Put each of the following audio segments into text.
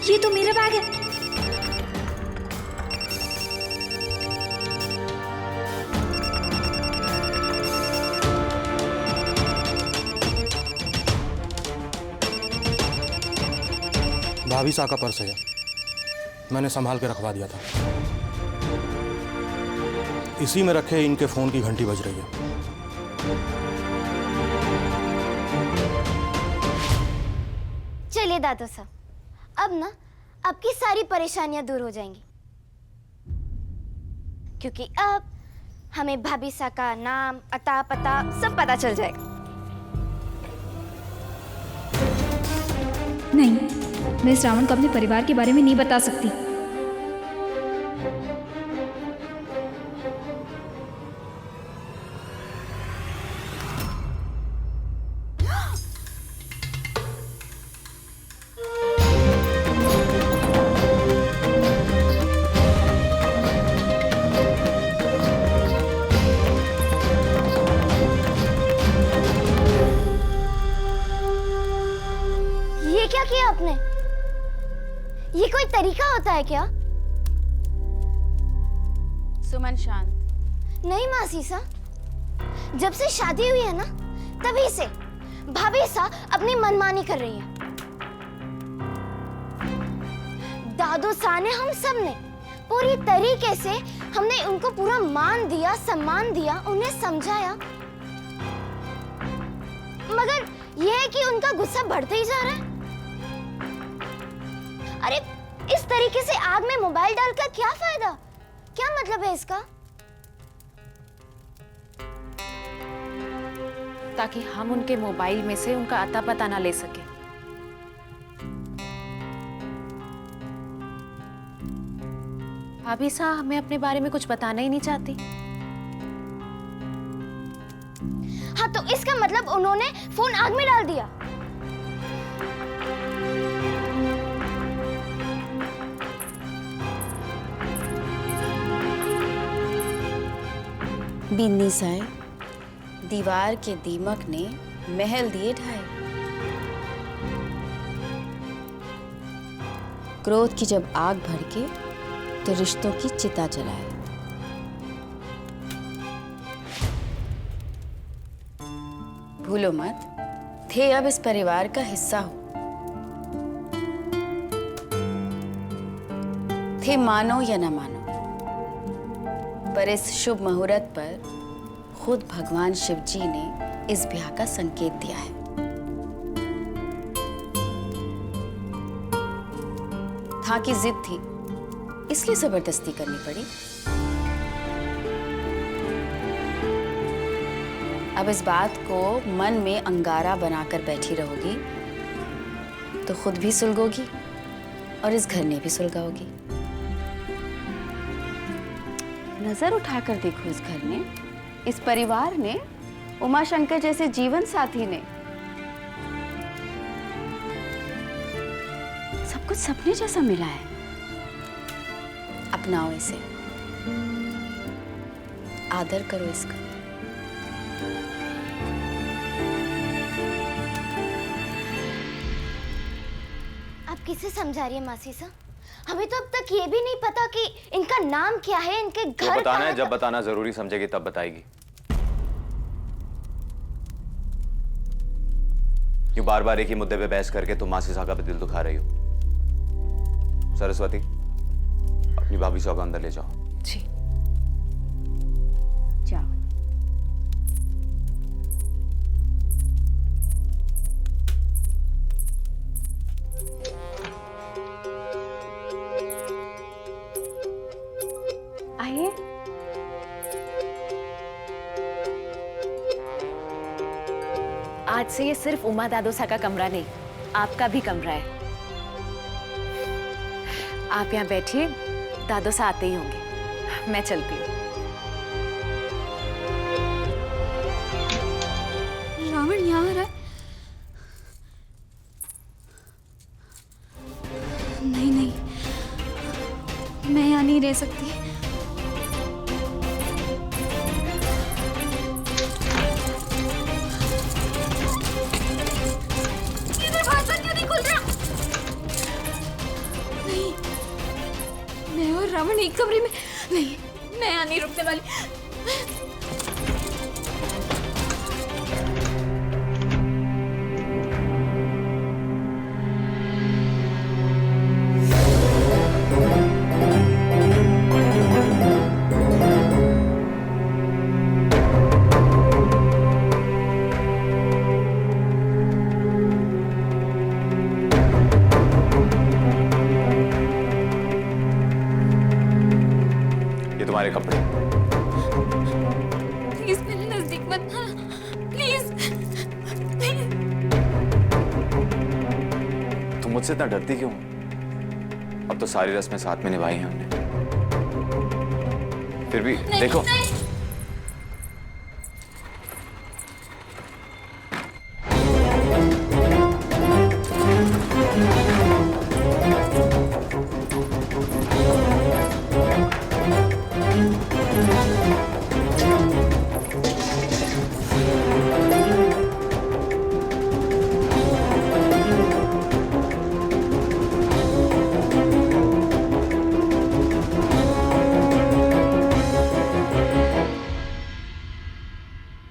ये तो मेरा बैग है। भाभी सा का पर्स है, मैंने संभाल के रखवा दिया था। इसी में रखे इनके फोन की घंटी बज रही है। चलिए दादू साहब, अब ना आपकी सारी परेशानियां दूर हो जाएंगी, क्योंकि अब हमें भाभी सा का नाम, अता पता सब पता चल जाएगा। नहीं, मैं श्रावण को अपने परिवार के बारे में नहीं बता सकती। ये क्या किया आपने? ये कोई तरीका होता है क्या? सुमन शांत। नहीं मासी सा, जब से शादी हुई है ना, तभी से भाभी सा अपनी मनमानी कर रही है। दादू सा ने, हम सब ने पूरी तरीके से हमने उनको पूरा मान दिया, सम्मान दिया, उन्हें समझाया, मगर यह है कि उनका गुस्सा बढ़ते ही जा रहा है। अरे इस तरीके से आग में मोबाइल डालकर क्या फायदा? क्या मतलब है इसका? ताकि हम उनके मोबाइल में से उनका अता पता ना ले सके। भाभी साहब हमें अपने बारे में कुछ बताना ही नहीं चाहती। हाँ, तो इसका मतलब उन्होंने फोन आग में डाल दिया। बिन्नी साए, दीवार के दीमक ने महल दिए ढाए। क्रोध की जब आग भड़के तो रिश्तों की चिता जलाए। भूलो मत, थे अब इस परिवार का हिस्सा हो। थे मानो या न मानो, पर इस शुभ मुहूर्त पर खुद भगवान शिव जी ने इस ब्याह का संकेत दिया है। था की जिद थी, इसलिए जबरदस्ती करनी पड़ी। अब इस बात को मन में अंगारा बनाकर बैठी रहोगी तो खुद भी सुलगोगी और इस घर ने भी सुलगाओगी। नजर उठाकर देखो, इस घर ने, इस परिवार ने, उमा शंकर जैसे जीवन साथी ने, सब कुछ सपने जैसा मिला है। अपनाओ इसे, आदर करो इसका। आप किसे समझा रही है मासी सा? हमें तो अब तक ये भी नहीं पता कि इनका नाम क्या है, इनके घर बताना है, जब बताना जरूरी समझेगी तब बताएगी। यूं बार बार एक ही मुद्दे पे बहस करके तुम मासी साहब का दिल दुखा रही हो। सरस्वती, अपनी भाभी साहब अंदर ले जाओ। जी जाओ। आइए। आज से ये सिर्फ उमा दादोसा का कमरा नहीं, आपका भी कमरा है। आप यहाँ बैठिए, दादोसा आते ही होंगे। मैं चलती हूँ। रावण यहाँ आ रहा है। नहीं नहीं, मैं यहाँ नहीं रह सकती। कमरे में नहीं, मैं यहाँ नहीं रुकने वाली। ये तुम्हारे कपड़े। प्लीज मेरे नजदीक मत आना, प्लीज। तुम मुझसे इतना डरती क्यों? अब तो सारी रस्में साथ में निभाई हैं हमने। फिर भी देखो। नहीं।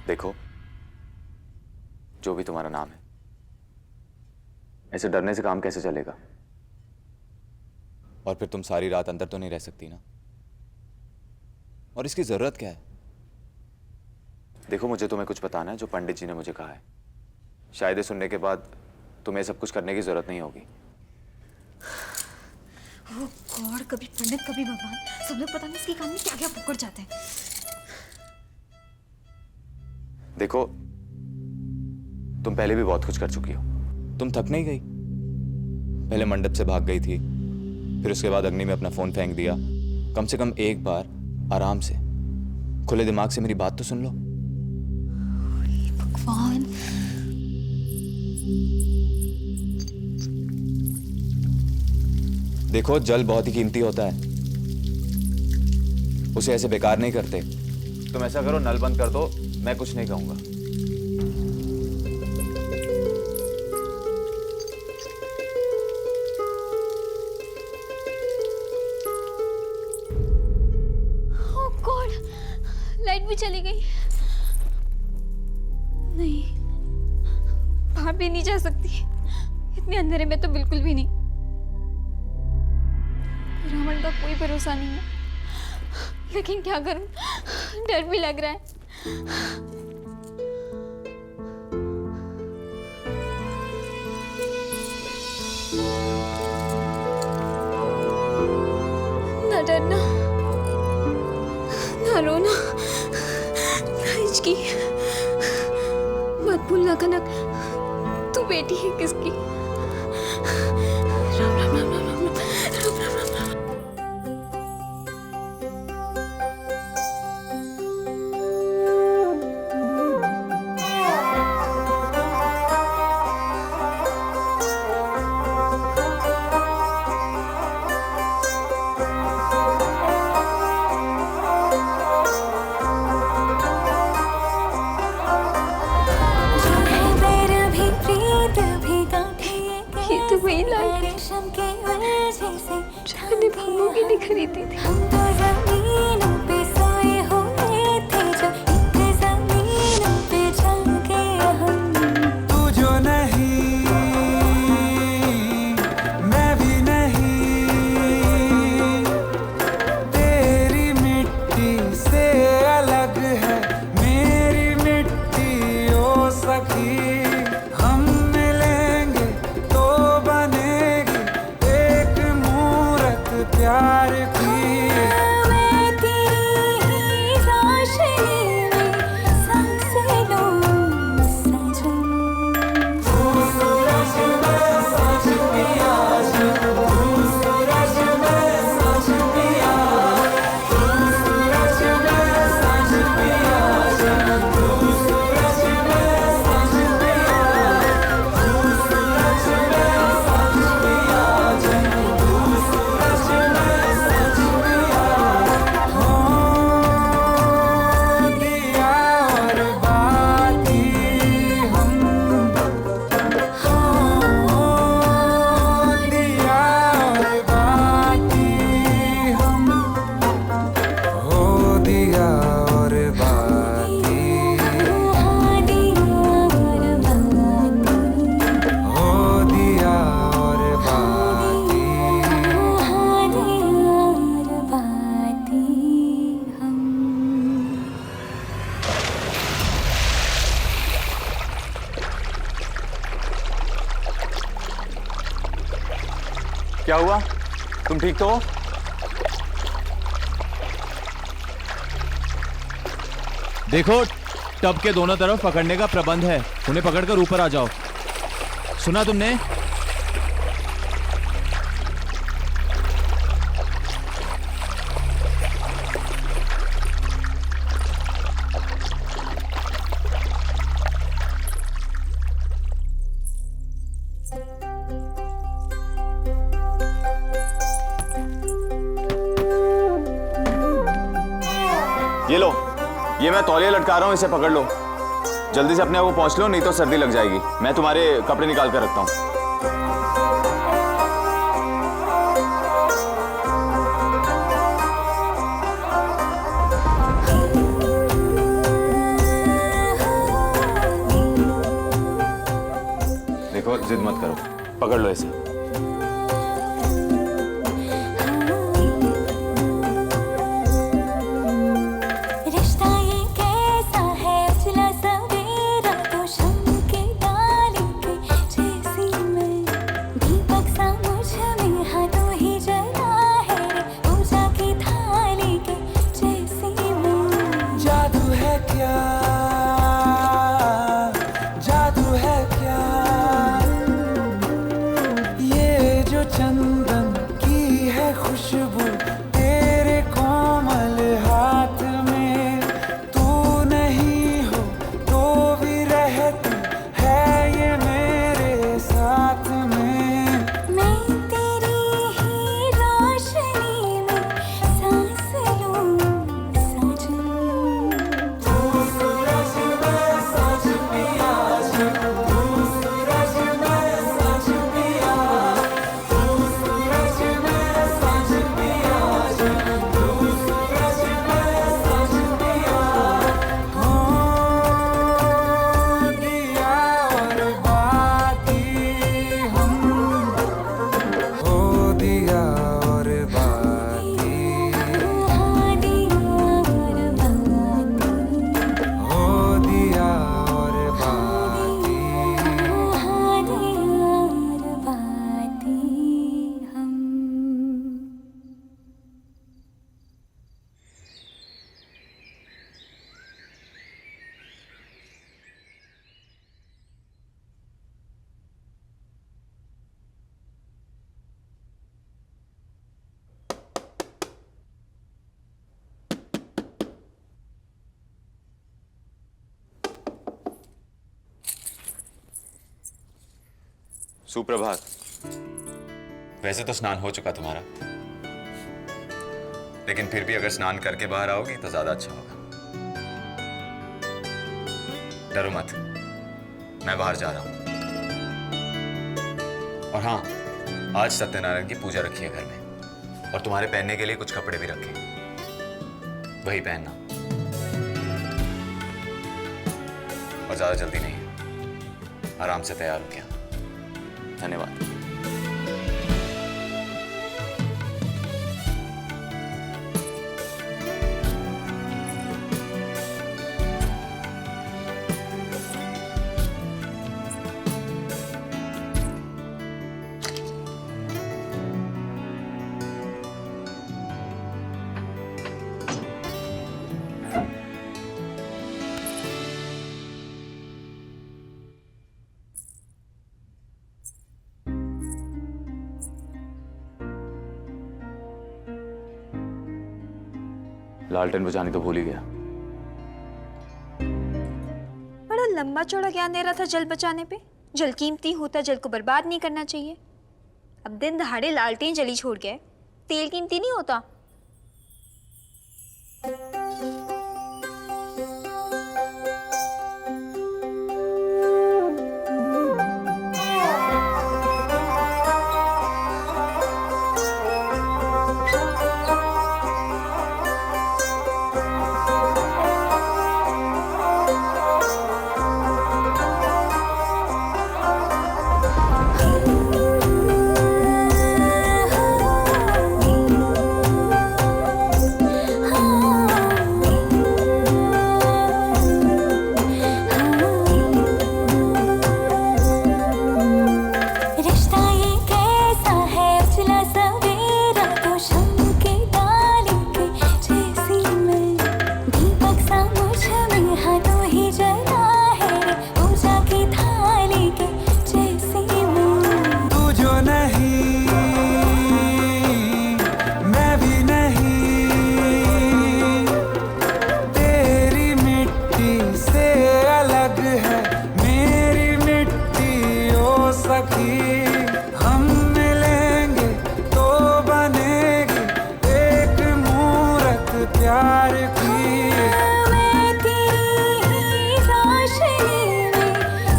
देखो, जो भी तुम्हारा नाम है, ऐसे डरने से काम कैसे चलेगा? और फिर तुम सारी रात अंदर तो नहीं रह सकती ना? और इसकी जरूरत क्या है? देखो, मुझे तुम्हें कुछ बताना है जो पंडित जी ने मुझे कहा है। शायद ये सुनने के बाद तुम्हें सब कुछ करने की जरूरत नहीं होगी। ओह गॉड, कभी पंडित कभी भगवान, सब लोग पता नहीं इसके काम में क्या क्या पकड़ जाते हैं। देखो, तुम पहले भी बहुत कुछ कर चुकी हो। तुम थक नहीं गई? पहले मंडप से भाग गई थी, फिर उसके बाद अग्नि में अपना फोन फेंक दिया। कम से कम एक बार आराम से खुले दिमाग से मेरी बात तो सुन लो। भगवान, देखो, जल बहुत ही कीमती होता है, उसे ऐसे बेकार नहीं करते। तुम ऐसा करो, नल बंद कर दो, मैं कुछ नहीं कहूंगा। ओह गॉड, लाइट भी चली गई। नहीं, बाहर भी नहीं जा सकती, इतने अंधेरे में तो बिल्कुल भी नहीं। रावण का कोई भरोसा नहीं है, लेकिन क्या करूं, डर भी लग रहा है। ना डरना, ना रोना, ना हिचकी, मत भूलना कनक, तू बेटी है किसकी। राम राम राम राम राम राम राम राम राम। वही लाइट है जो मैंने बाबू के लिए खरीदी थी। तू जो नहीं, मैं भी नहीं, तेरी मिट्टी से अलग है मेरी मिट्टी ओ सखी। हम मिलेंगे तो बनेगी एक मूरत प्यार की। क्या हुआ? तुम ठीक तो हो? देखो, टब के दोनों तरफ पकड़ने का प्रबंध है, उन्हें पकड़कर ऊपर आ जाओ। सुना तुमने? ये लो, ये मैं तौलिया लटका रहा हूँ, इसे पकड़ लो। जल्दी से अपने आप को पहुंच लो, नहीं तो सर्दी लग जाएगी। मैं तुम्हारे कपड़े निकाल कर रखता हूँ। देखो, जिद मत करो, पकड़ लो इसे। चंदन की है खुशबू तेरे कोमल हाथ में, तू नहीं हो तो भी रहती है ये मेरे साथ में। मैं तेरी ही रोशनी में सांस लूं साजन, तू सूरज में सज पिया, तू सूरज में सज पिया, सुप्रभात। वैसे तो स्नान हो चुका तुम्हारा, लेकिन फिर भी अगर स्नान करके बाहर आओगी तो ज्यादा अच्छा होगा। डरो मत, मैं बाहर जा रहा हूं। और हाँ, आज सत्यनारायण की पूजा रखी है घर में, और तुम्हारे पहनने के लिए कुछ कपड़े भी रखे, वही पहनना। और ज्यादा जल्दी नहीं, आराम से तैयार हो गया। धन्यवाद। लालटेन बुझानी तो भूल ही गया। बड़ा लंबा चौड़ा ज्ञान दे रहा था जल बचाने पे। जल कीमती होता, जल को बर्बाद नहीं करना चाहिए। अब दिन दहाड़े लालटेन जली छोड़ गए। तेल कीमती नहीं होता। बसा मुझ में हाँ तू ही जला है रे पूजा की थाली के जैसी मैं तू जो नहीं मैं भी नहीं, तेरी मिट्टी से अलग है मेरी मिट्टी ओ सखी। हम मिलेंगे तो बनेगी एक मूरत प्यार की। मैं तेरी ही रोशनी में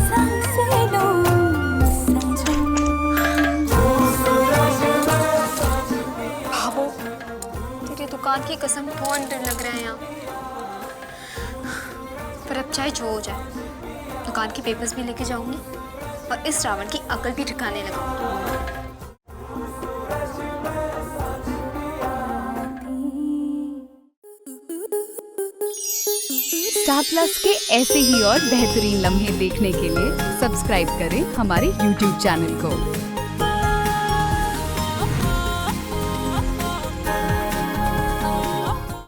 सांस लूं सजन। भावो तेरी दुकान की कसम बहुत डर लग रहा है यहाँ। पर अब चाहे जो हो जाए, दुकान के पेपर्स भी लेके जाऊंगी और इस रावण की अकल भी ठिकाने लगाऊंगी। स्टार प्लस के ऐसे ही और बेहतरीन लम्हे देखने के लिए सब्सक्राइब करें हमारे YouTube चैनल को।